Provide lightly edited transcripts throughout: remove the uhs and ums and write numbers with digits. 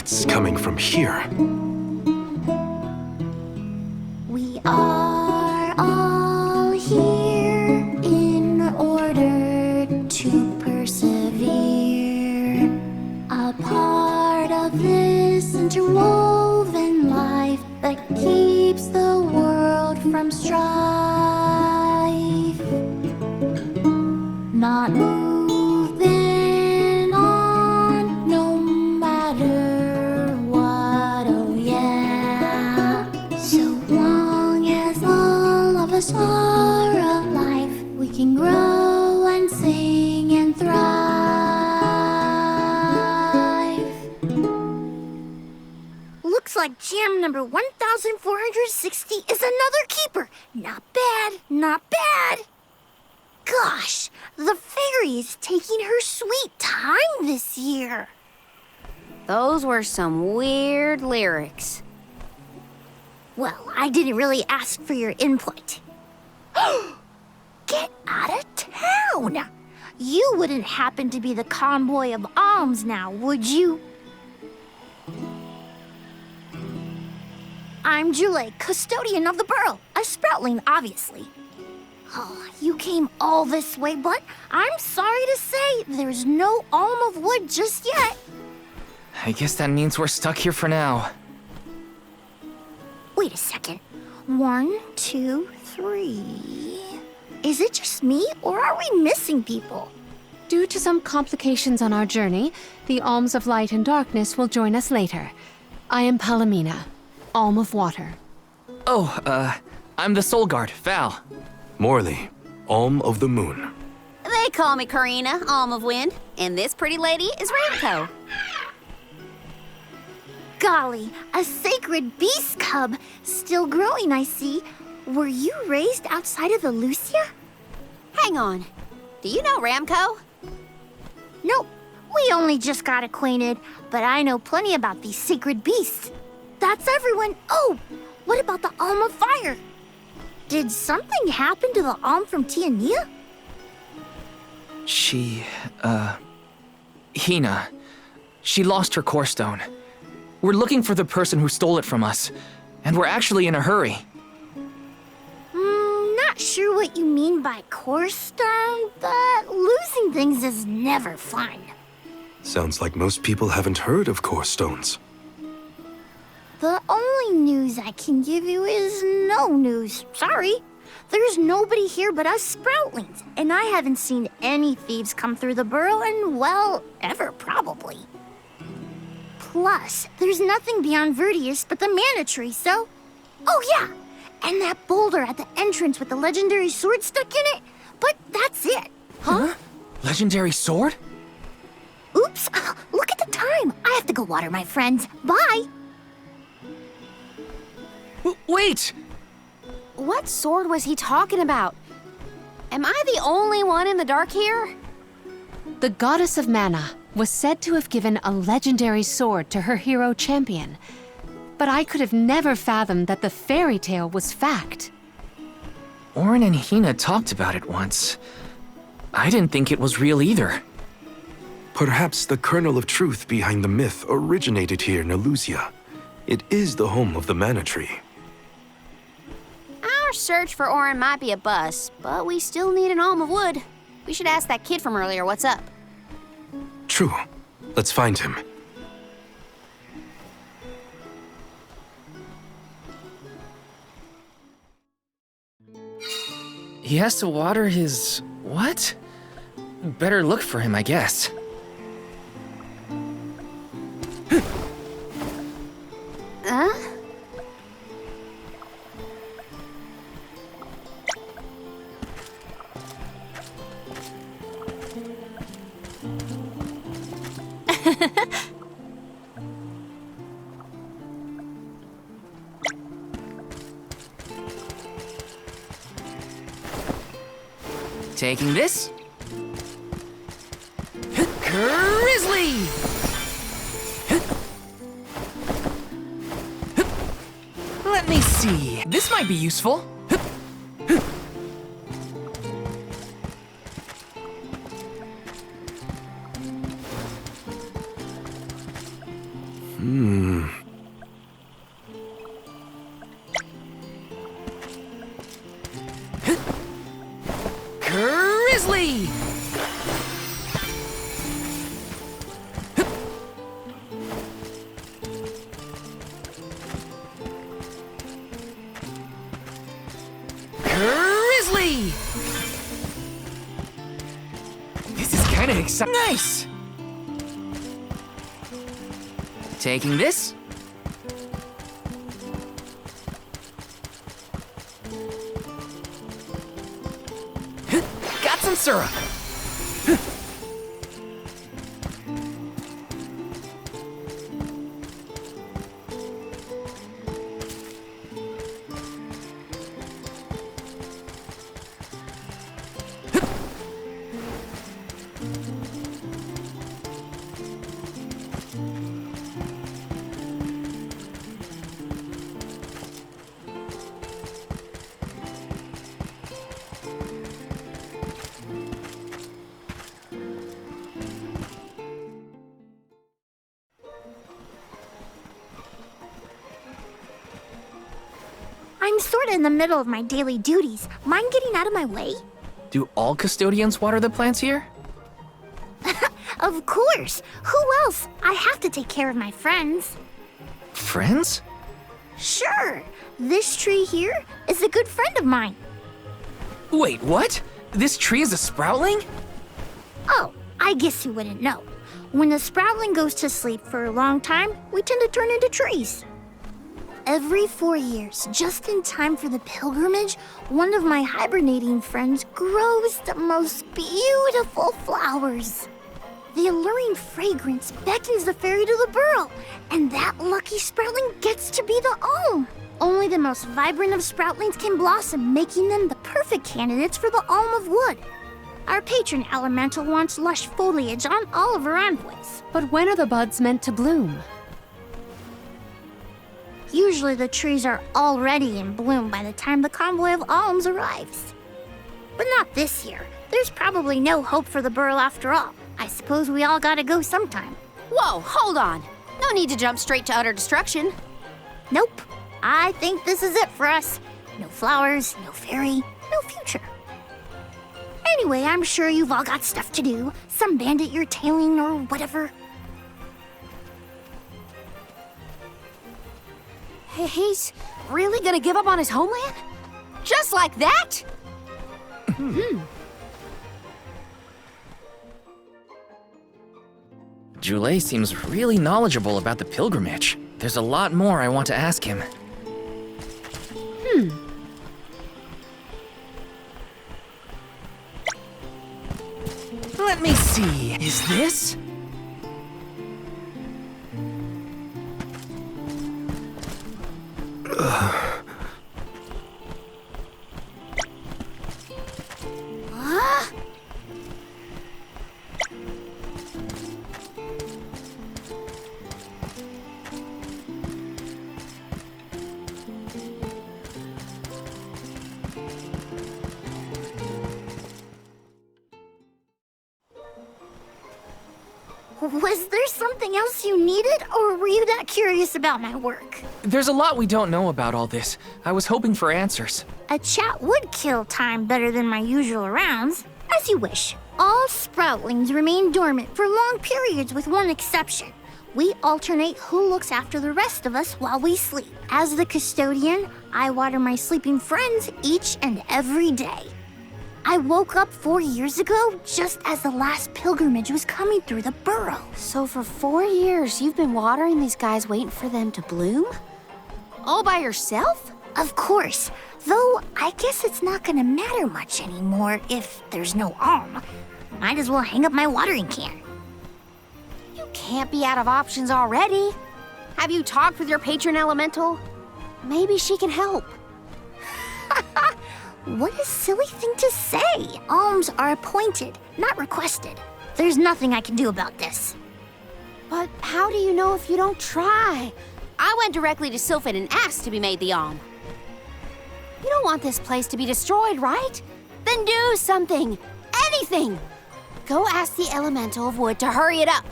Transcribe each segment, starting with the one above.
It's coming from here. We are all here in order to persevere. A part of this interwoven life that keeps the world from strife. Not moving on, no matter what, oh yeah. So long as all of us are alive, we can grow and sing and thrive. Looks like jam number 1460 is another keeper. Not bad, not bad. Gosh, the fairy is taking her sweet time this year. Those were some weird lyrics. Well, I didn't really ask for your input. Get out of town! You wouldn't happen to be the convoy of alms now, would you? I'm Jule, custodian of the burrow. A sproutling, obviously. Oh, you came all this way, but I'm sorry to say there's no alm of wood just yet. I guess that means we're stuck here for now. Wait a second. 1, 2, 3. Is it just me, or are we missing people? Due to some complications on our journey, the Alms of Light and Darkness will join us later. I am Palomina, Alm of Water. Oh, I'm the Soul Guard, Val. Morley, Alm of the Moon. They call me Karina, Alm of Wind, and this pretty lady is Ramco. Golly, a sacred beast cub. Still growing, I see. Were you raised outside of the Lucia? Hang on. Do you know Ramco? Nope. We only just got acquainted, but I know plenty about these sacred beasts. That's everyone. Oh, what about the Alm of Fire? Did something happen to the Alm from Tiania? Hina. She lost her core stone. We're looking for the person who stole it from us, and we're actually in a hurry. Not sure what you mean by core stone, but losing things is never fun. Sounds like most people haven't heard of core stones. The only news I can give you is no news. Sorry. There's nobody here but us Sproutlings, and I haven't seen any thieves come through the burrow in, well, ever probably. Plus, there's nothing beyond Verdius but the mana tree, so... Oh yeah, and that boulder at the entrance with the legendary sword stuck in it, but that's it. Huh? Legendary sword? Oops, look at the time. I have to go water my friends. Bye. Wait! What sword was he talking about? Am I the only one in the dark here? The goddess of mana was said to have given a legendary sword to her hero champion. But I could have never fathomed that the fairy tale was fact. Orin and Hina talked about it once. I didn't think it was real either. Perhaps the kernel of truth behind the myth originated here in Elusia. It is the home of the mana tree. Our search for Orin might be a bust, but we still need an alm of wood. We should ask that kid from earlier what's up. True. Let's find him. He has to water his... what? Better look for him, I guess. Huh? Taking this. Grizzly! Let me see. This might be useful. Grizzly! Grizzly! This is kind of exciting. Nice! Taking this. Got some syrup. I'm sorta in the middle of my daily duties. Mind getting out of my way? Do all custodians water the plants here? Of course! Who else? I have to take care of my friends. Friends? Sure! This tree here is a good friend of mine. Wait, what? This tree is a sproutling? Oh, I guess you wouldn't know. When the sproutling goes to sleep for a long time, we tend to turn into trees. Every 4 years, just in time for the pilgrimage, one of my hibernating friends grows the most beautiful flowers. The alluring fragrance beckons the fairy to the burrow, and that lucky sproutling gets to be the alm. Only the most vibrant of sproutlings can blossom, making them the perfect candidates for the alm of wood. Our patron elemental wants lush foliage on all of her envoys. But when are the buds meant to bloom? Usually the trees are already in bloom by the time the convoy of alms arrives. But not this year. There's probably no hope for the burrow after all. I suppose we all gotta go sometime. Whoa, hold on. No need to jump straight to utter destruction. Nope. I think this is it for us. No flowers, no fairy, no future. Anyway, I'm sure you've all got stuff to do. Some bandit you're tailing or whatever. He's really gonna give up on his homeland? Just like that? Jule seems really knowledgeable about the pilgrimage. There's a lot more I want to ask him. Let me see. Is this? Was there something else you needed, or were you that curious about my work? There's a lot we don't know about all this. I was hoping for answers. A chat would kill time better than my usual rounds. As you wish. All sproutlings remain dormant for long periods with one exception. We alternate who looks after the rest of us while we sleep. As the custodian, I water my sleeping friends each and every day. I woke up 4 years ago just as the last pilgrimage was coming through the burrow. So for 4 years, you've been watering these guys waiting for them to bloom? All by yourself? Of course, though I guess it's not gonna matter much anymore if there's no alm. Might as well hang up my watering can. You can't be out of options already. Have you talked with your patron elemental? Maybe she can help. What a silly thing to say! Alms are appointed, not requested. There's nothing I can do about this. But how do you know if you don't try? I went directly to Sylphin and asked to be made the alm. You don't want this place to be destroyed, right? Then do something. Anything. Go ask the elemental of wood to hurry it up.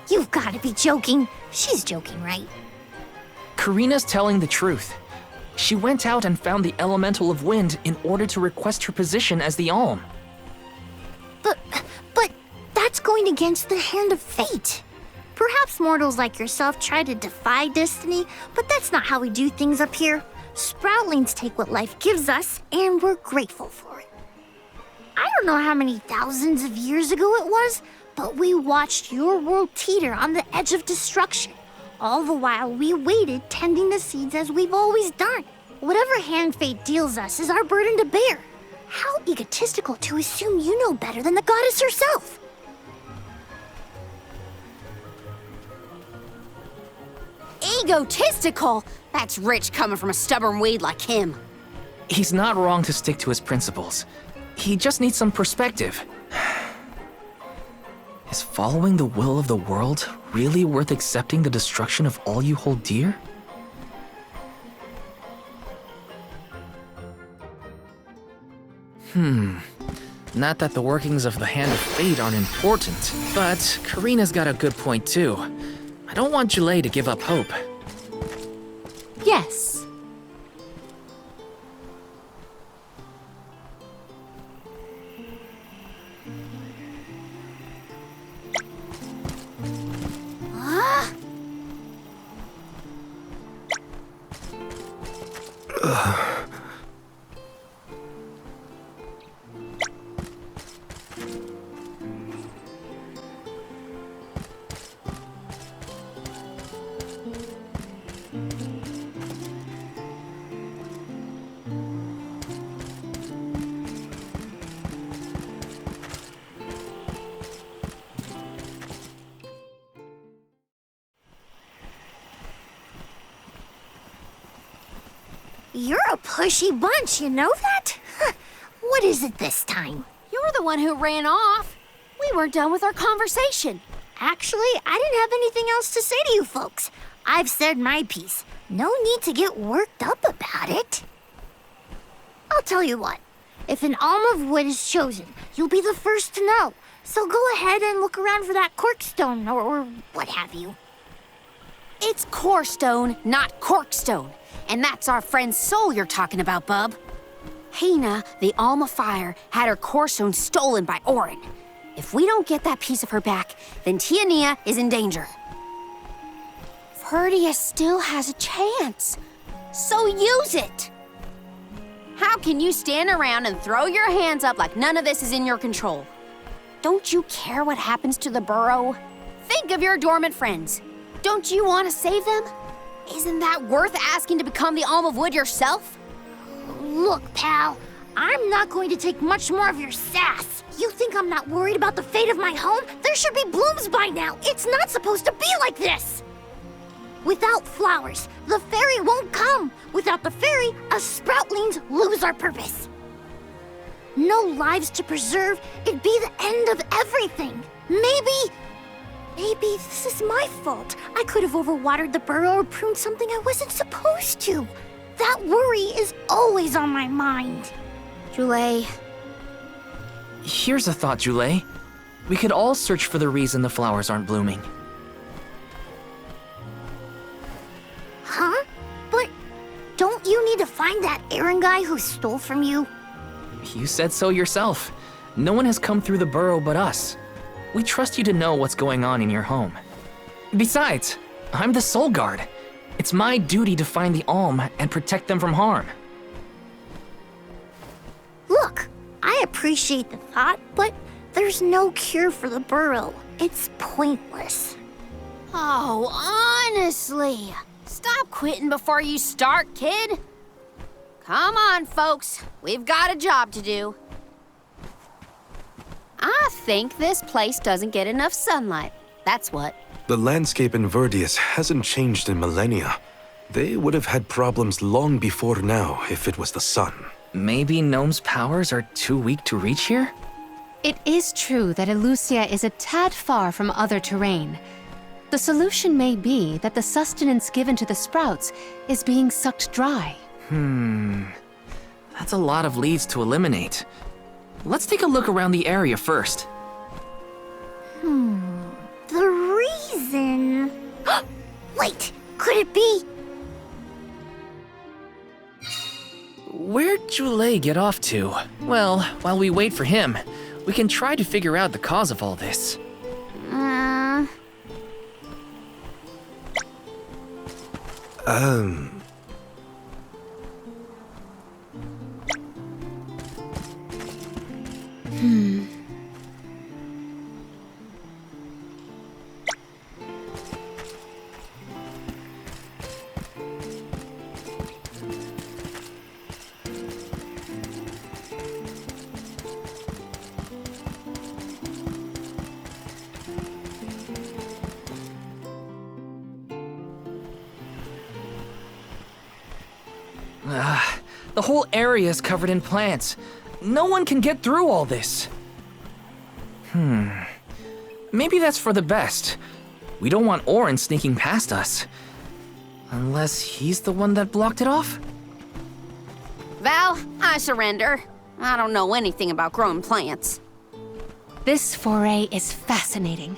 You've got to be joking. She's joking, right? Karina's telling the truth. She went out and found the Elemental of Wind in order to request her position as the Alm. But that's going against the hand of fate. Perhaps mortals like yourself try to defy destiny, but that's not how we do things up here. Sproutlings take what life gives us, and we're grateful for it. I don't know how many thousands of years ago it was, but we watched your world teeter on the edge of destruction. All the while we waited, tending the seeds as we've always done. Whatever hand fate deals us is our burden to bear. How egotistical to assume you know better than the goddess herself. Egotistical? That's rich coming from a stubborn weed like him. He's not wrong to stick to his principles. He just needs some perspective. Is following the will of the world really worth accepting the destruction of all you hold dear? Not that the workings of the Hand of Fate aren't important, but Karina's got a good point too. I don't want Julei to give up hope. Yes. You're a pushy bunch, you know that? What is it this time? You're the one who ran off. We weren't done with our conversation. Actually, I didn't have anything else to say to you folks. I've said my piece. No need to get worked up about it. I'll tell you what. If an Alm of Wood is chosen, you'll be the first to know. So go ahead and look around for that corkstone or what have you. It's Corestone, not Corkstone. And that's our friend's soul you're talking about, bub. Hina, the Alm of Fire, had her Corestone stolen by Orin. If we don't get that piece of her back, then Tiania is in danger. Verdia still has a chance, so use it. How can you stand around and throw your hands up like none of this is in your control? Don't you care what happens to the burrow? Think of your dormant friends. Don't you want to save them? Isn't that worth asking to become the Alm of Wood yourself? Look, pal, I'm not going to take much more of your sass. You think I'm not worried about the fate of my home? There should be blooms by now. It's not supposed to be like this. Without flowers, the fairy won't come. Without the fairy, us sproutlings lose our purpose. No lives to preserve, it'd be the end of everything. Maybe this is my fault. I could have overwatered the burrow or pruned something I wasn't supposed to. That worry is always on my mind. Julei, Here's a thought, Julei. We could all search for the reason the flowers aren't blooming. Huh? But don't you need to find that Aaron guy who stole from you? You said so yourself. No one has come through the burrow but us. We trust you to know what's going on in your home. Besides, I'm the Soul Guard. It's my duty to find the Alm and protect them from harm. Look, I appreciate the thought, but there's no cure for the burrow. It's pointless. oh, honestly. Stop quitting before you start, kid. Come on, folks. We've got a job to do. I think this place doesn't get enough sunlight. That's what. The landscape in Verdius hasn't changed in millennia. They would have had problems long before now if it was the sun. Maybe Gnome's powers are too weak to reach here? It is true that Elusia is a tad far from other terrain. The solution may be that the sustenance given to the sprouts is being sucked dry. That's a lot of leads to eliminate. Let's take a look around the area first. The it be? Where'd Jule get off to? Well, while we wait for him, we can try to figure out the cause of all this. The whole area is covered in plants. No one can get through all this. Maybe that's for the best. We don't want Orin sneaking past us. Unless he's the one that blocked it off? Val, I surrender. I don't know anything about growing plants. This foray is fascinating.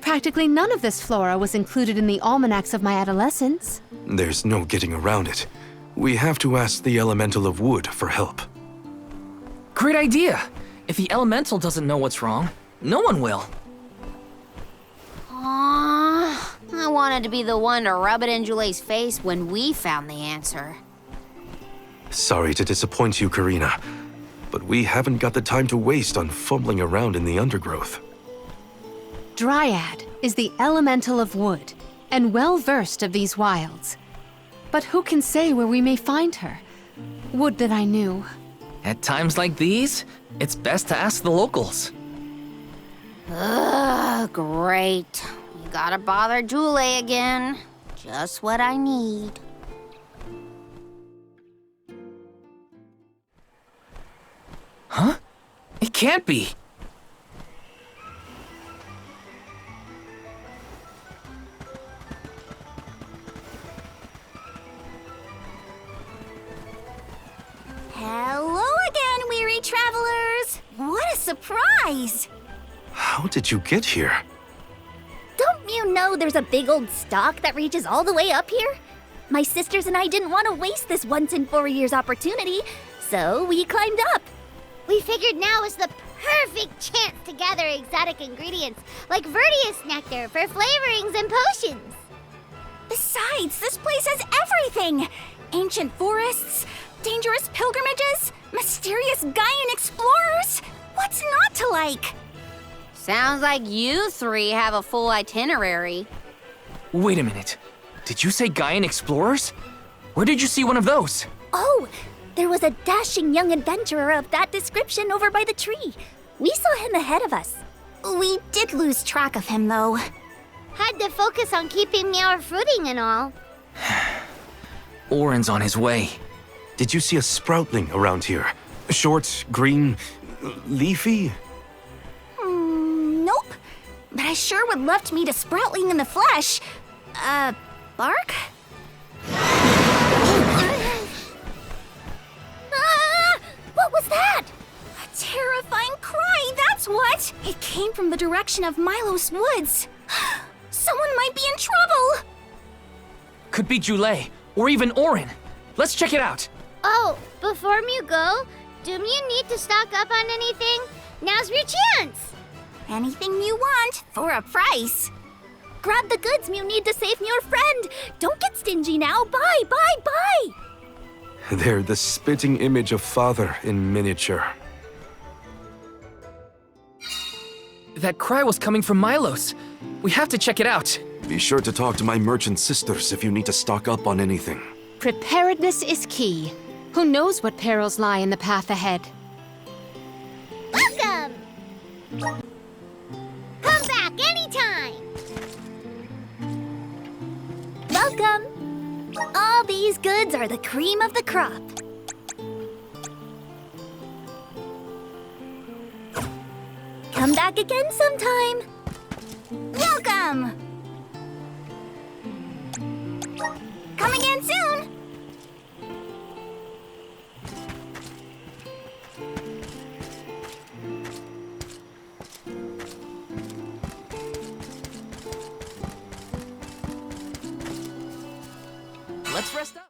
Practically none of this flora was included in the almanacs of my adolescence. There's no getting around it. We have to ask the Elemental of Wood for help. Great idea! If the elemental doesn't know what's wrong, no one will. Aww, I wanted to be the one to rub it in Jule's face when we found the answer. Sorry to disappoint you, Karina, but we haven't got the time to waste on fumbling around in the undergrowth. Dryad is the Elemental of Wood, and well-versed of these wilds. But who can say where we may find her? Would that I knew. At times like these, it's best to ask the locals. Ugh, great. You gotta bother Jule again. Just what I need. Huh? It can't be. Hello again, weary travelers! What a surprise! How did you get here? Don't you know there's a big old stalk that reaches all the way up here? My sisters and I didn't want to waste this once in 4 years opportunity, so we climbed up. We figured now was the perfect chance to gather exotic ingredients like Verdius nectar for flavorings and potions. Besides, this place has everything! Ancient forests, dangerous pilgrimages, mysterious Gaian explorers! What's not to like? Sounds like you three have a full itinerary. Wait a minute. Did you say Gaian explorers? Where did you see one of those? Oh, there was a dashing young adventurer of that description over by the tree. We saw him ahead of us. We did lose track of him, though. Had to focus on keeping our footing and all. Orin's on his way. Did you see a sproutling around here? Short, green, leafy? Nope. But I sure would love to meet a sproutling in the flesh. Bark? What was that? A terrifying cry, that's what! It came from the direction of Milos Woods. Someone might be in trouble! Could be Jule, or even Orin. Let's check it out. Oh, before you go, do you need to stock up on anything? Now's your chance! Anything you want, for a price. Grab the goods you need to save your friend. Don't get stingy now. Buy, buy, buy! They're the spitting image of Father in miniature. That cry was coming from Milos. We have to check it out. Be sure to talk to my merchant sisters if you need to stock up on anything. Preparedness is key. Who knows what perils lie in the path ahead? Welcome! Come back anytime! Welcome! All these goods are the cream of the crop. Come back again sometime. Welcome! Come again soon! let's rest up.